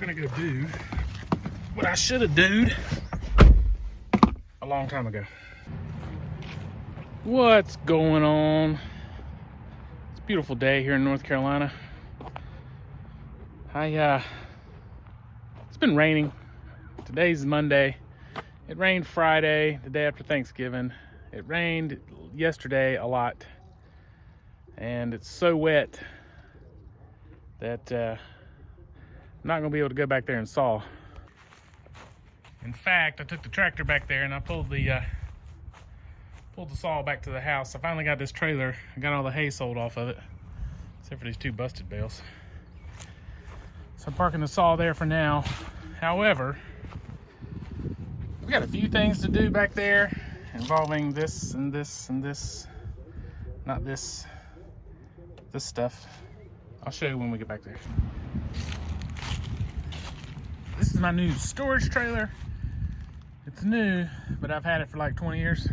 gonna go do what I should have done a long time ago. What's going on? It's a beautiful day here in North Carolina. It's been raining. Today's Monday. It rained Friday, the day after Thanksgiving. It rained yesterday a lot. And it's so wet that I'm not gonna be able to go back there and saw. In fact, I took the tractor back there and I pulled the saw back to the house. I finally got this trailer. I got all the hay sold off of it, except for these two busted bales. So I'm parking the saw there for now. However, we got a few things to do back there involving this and this and this. Not this. This stuff. I'll show you when we get back there. This is my new storage trailer. It's new, but I've had it for like 20 years,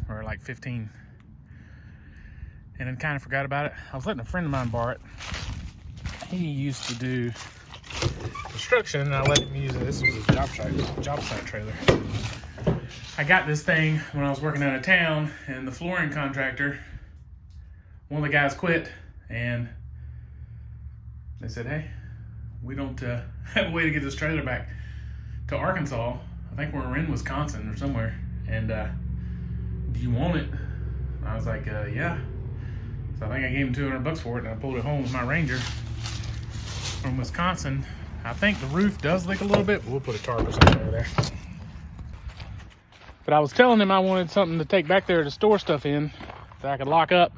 or like 15. And I kind of forgot about it. I was letting a friend of mine borrow it. He used to do construction, and I let him use it. This was his job site trailer. I got this thing when I was working out of town, and the flooring contractor, one of the guys quit, and they said, hey, we don't have a way to get this trailer back to Arkansas. I think we're in Wisconsin or somewhere. And do you want it? And I was like, yeah. So I think I gave him $200 for it, and I pulled it home with my Ranger from Wisconsin. I think the roof does leak a little bit, but we'll put a tarp or something over there. But I was telling him I wanted something to take back there to store stuff in that I could lock up.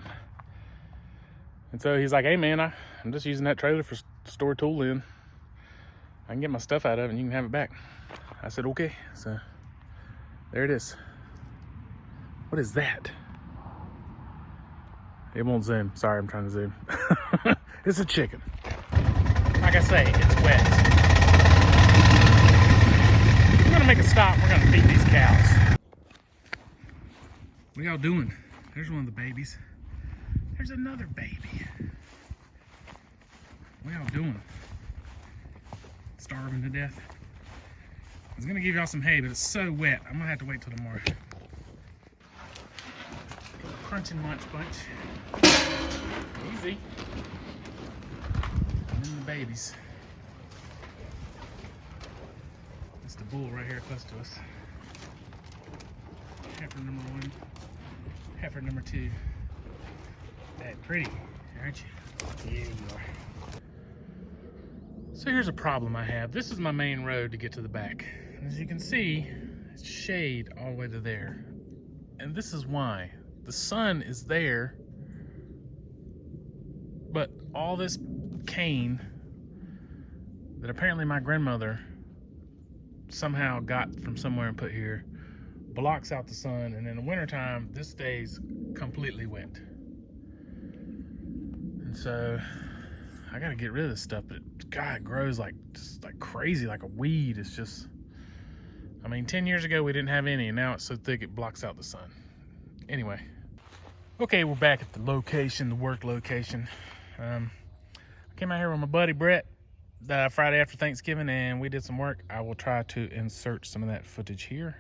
And so he's like, hey man, I'm just using that trailer for store tool in. I can get my stuff out of it and you can have it back. I said, okay. So there it is. What is that? It won't zoom. Sorry, I'm trying to zoom. It's a chicken. Like I say, it's wet. We're gonna make a stop. We're gonna feed these cows. What y'all doing? There's one of the babies. There's another baby. What y'all doing? Starving to death? I was gonna give y'all some hay, but it's so wet. I'm gonna have to wait till tomorrow. Crunching lunch bunch. Easy. And then the babies. It's the bull right here close to us. Heifer number 1. Heifer number 2. That pretty, aren't you? Yeah, you are. So here's a problem I have. This is my main road to get to the back. As you can see, it's shade all the way to there. And this is why. The sun is there, but all this cane that apparently my grandmother somehow got from somewhere and put here blocks out the sun, and in the wintertime, this stays completely wet. So I gotta get rid of this stuff, but God, it grows like just like crazy, like a weed. It's just, I mean, 10 years ago we didn't have any, and now it's so thick it blocks out the sun. Anyway, okay, we're back at the location, the work location. I came out here with my buddy Brett Friday after Thanksgiving, and we did some work. I will try to insert some of that footage here.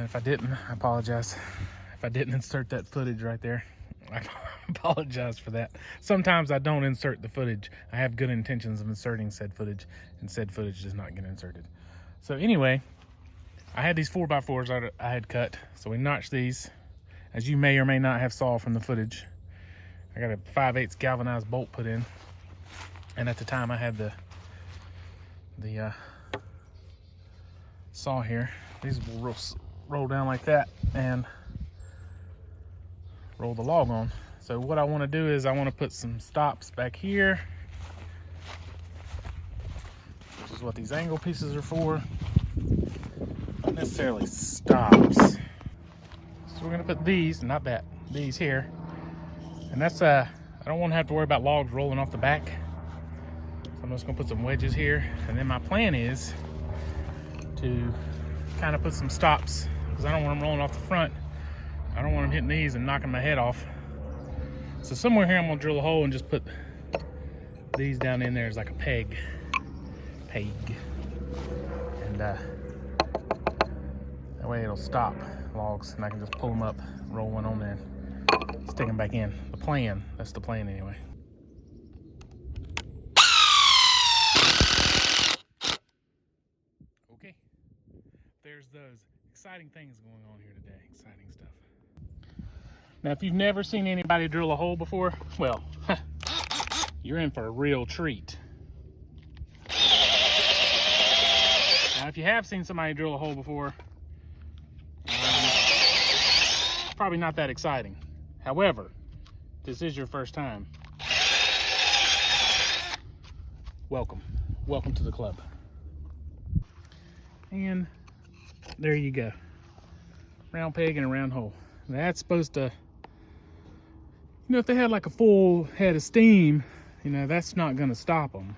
If I didn't, I apologize. If I didn't insert that footage right there, I apologize for that. Sometimes I don't insert the footage. I have good intentions of inserting said footage, and said footage does not get inserted. So anyway, I had these 4x4s I had cut. So we notched these, as you may or may not have saw from the footage. I got a 5/8 galvanized bolt put in. And at the time I had the saw here. These will roll down like that and roll the log on. So what I want to do is I want to put some stops back here, which is what these angle pieces are for. not necessarily stops. So we're gonna put these, not that, these here. And that's, I don't wanna have to worry about logs rolling off the back. So I'm just gonna put some wedges here. And then my plan is to kind of put some stops, because I don't want them rolling off the front. I don't want them hitting these and knocking my head off. So somewhere here I'm gonna drill a hole and just put these down in there as like a peg. And that way it'll stop logs and I can just pull them up, roll one on there, and stick them back in. The plan, that's the plan anyway. Okay, there's those exciting things going on here today, exciting stuff. Now, if you've never seen anybody drill a hole before, well, you're in for a real treat. Now, if you have seen somebody drill a hole before, probably not that exciting. However, this is your first time. Welcome. Welcome to the club. And there you go. Round peg and a round hole. That's supposed to, you know, if they had like a full head of steam, you know, that's not going to stop them.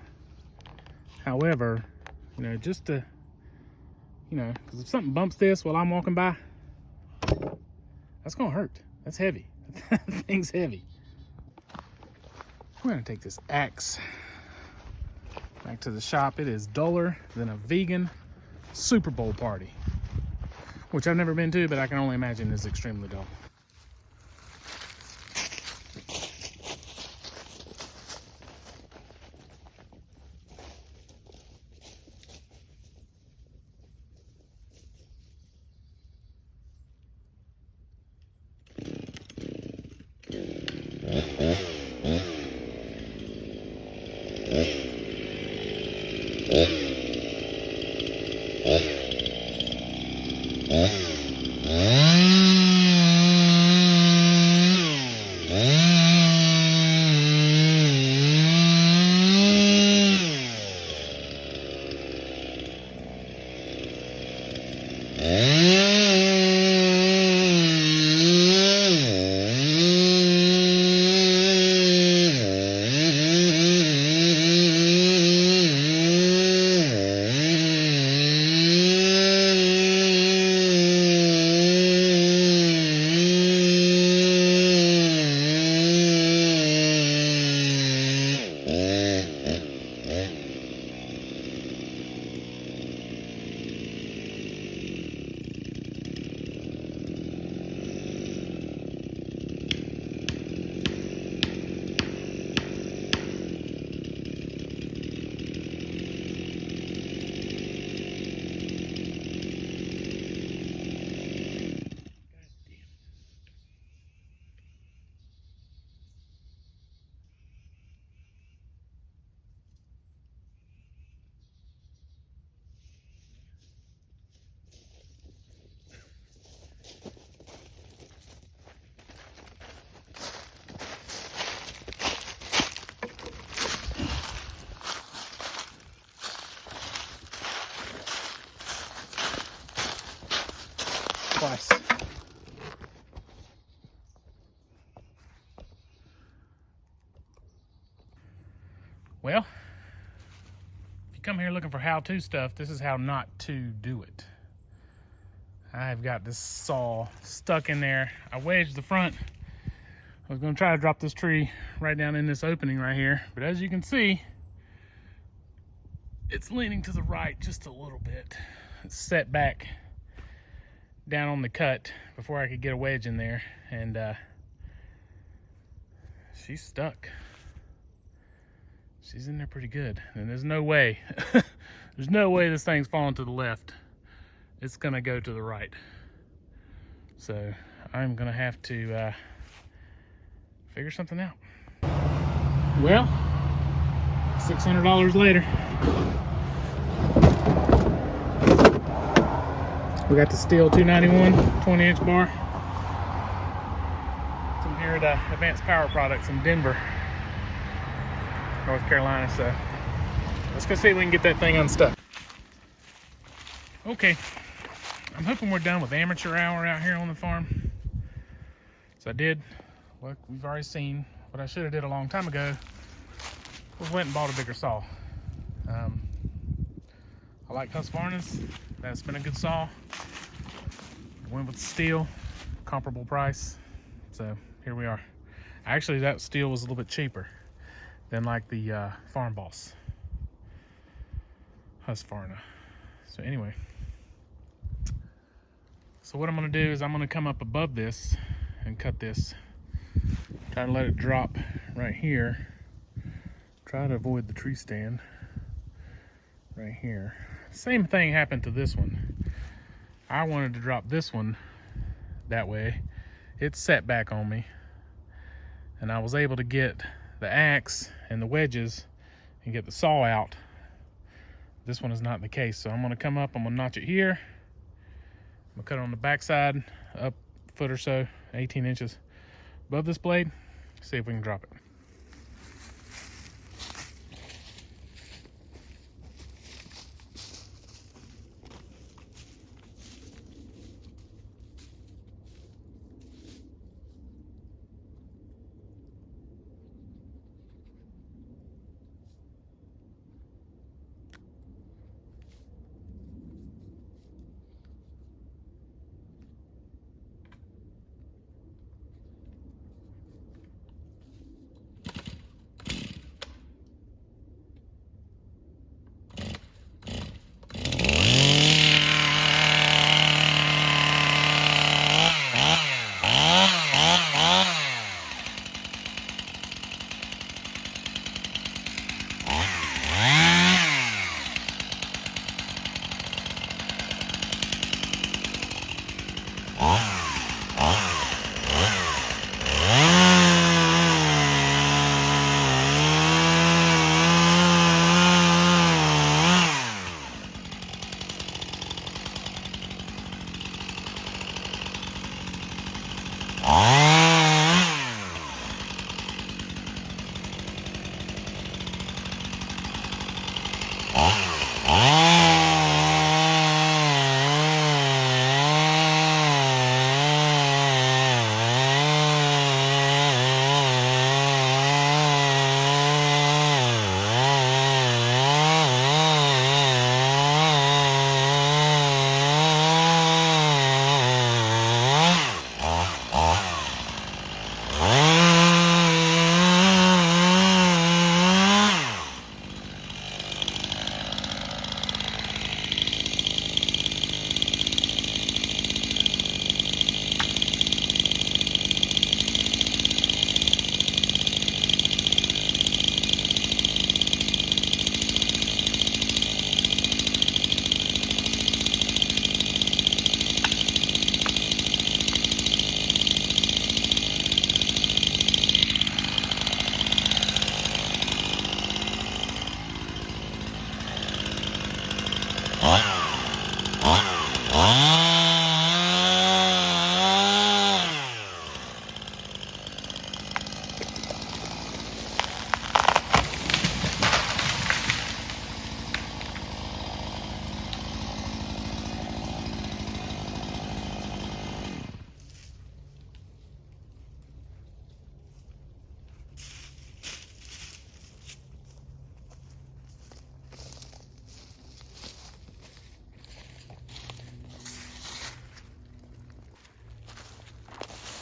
However, you know, just to, you know, because if something bumps this while I'm walking by, that's going to hurt. That's heavy. That thing's heavy. We're going to take this axe back to the shop. It is duller than a vegan Super Bowl party, which I've never been to, but I can only imagine is extremely dull. Twice. Well, if you come here looking for how-to stuff, this is how not to do it. I've got this saw stuck in there. I wedged the front. I was going to try to drop this tree right down in this opening right here, but as you can see, it's leaning to the right just a little bit. It's set back down on the cut before I could get a wedge in there, and she's stuck. She's in there pretty good, and there's no way there's no way this thing's falling to the left. It's gonna go to the right, so I'm gonna have to figure something out. Well, $600 later, we got the Stihl 291 20-inch bar from here at Advanced Power Products in Denver, North Carolina. So let's go see if we can get that thing unstuck. Okay, I'm hoping we're done with amateur hour out here on the farm. So I did what we've already seen. What I should have did a long time ago was went and bought a bigger saw. I like Husqvarna's. That's been a good saw. Went with steel, comparable price. So here we are. Actually, that steel was a little bit cheaper than like the Farm Boss Husqvarna. So anyway, so what I'm gonna do is I'm gonna come up above this and cut this. Try to let it drop right here. Try to avoid the tree stand right here. Same thing happened to this one. I wanted to drop this one that way. It set back on me, and I was able to get the axe and the wedges and get the saw out. This one is not the case, so I'm gonna come up, I'm gonna notch it here. I'm gonna cut it on the backside, up a foot or so, 18 inches above this blade, see if we can drop it.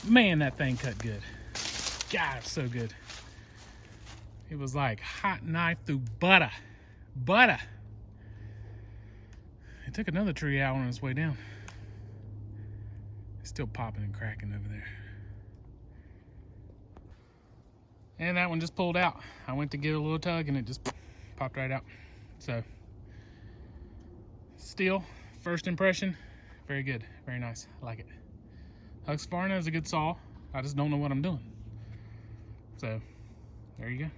Man, that thing cut good. God, it's so good. It was like hot knife through butter. Butter. It took another tree out on its way down. It's still popping and cracking over there. And that one just pulled out. I went to give it a little tug and it just popped right out. So, still, first impression, very good, very nice. I like it. Husqvarna is a good saw. I just don't know what I'm doing. So, there you go.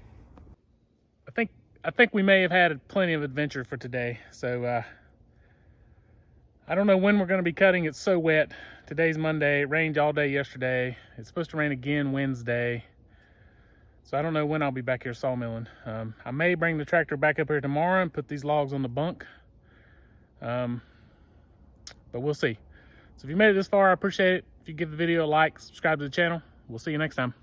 I think we may have had plenty of adventure for today. So, I don't know when we're going to be cutting. It's so wet. Today's Monday. It rained all day yesterday. It's supposed to rain again Wednesday. So I don't know when I'll be back here sawmilling. I may bring the tractor back up here tomorrow and put these logs on the bunk. But we'll see. So if you made it this far, I appreciate it. If you give the video a like, subscribe to the channel. We'll see you next time.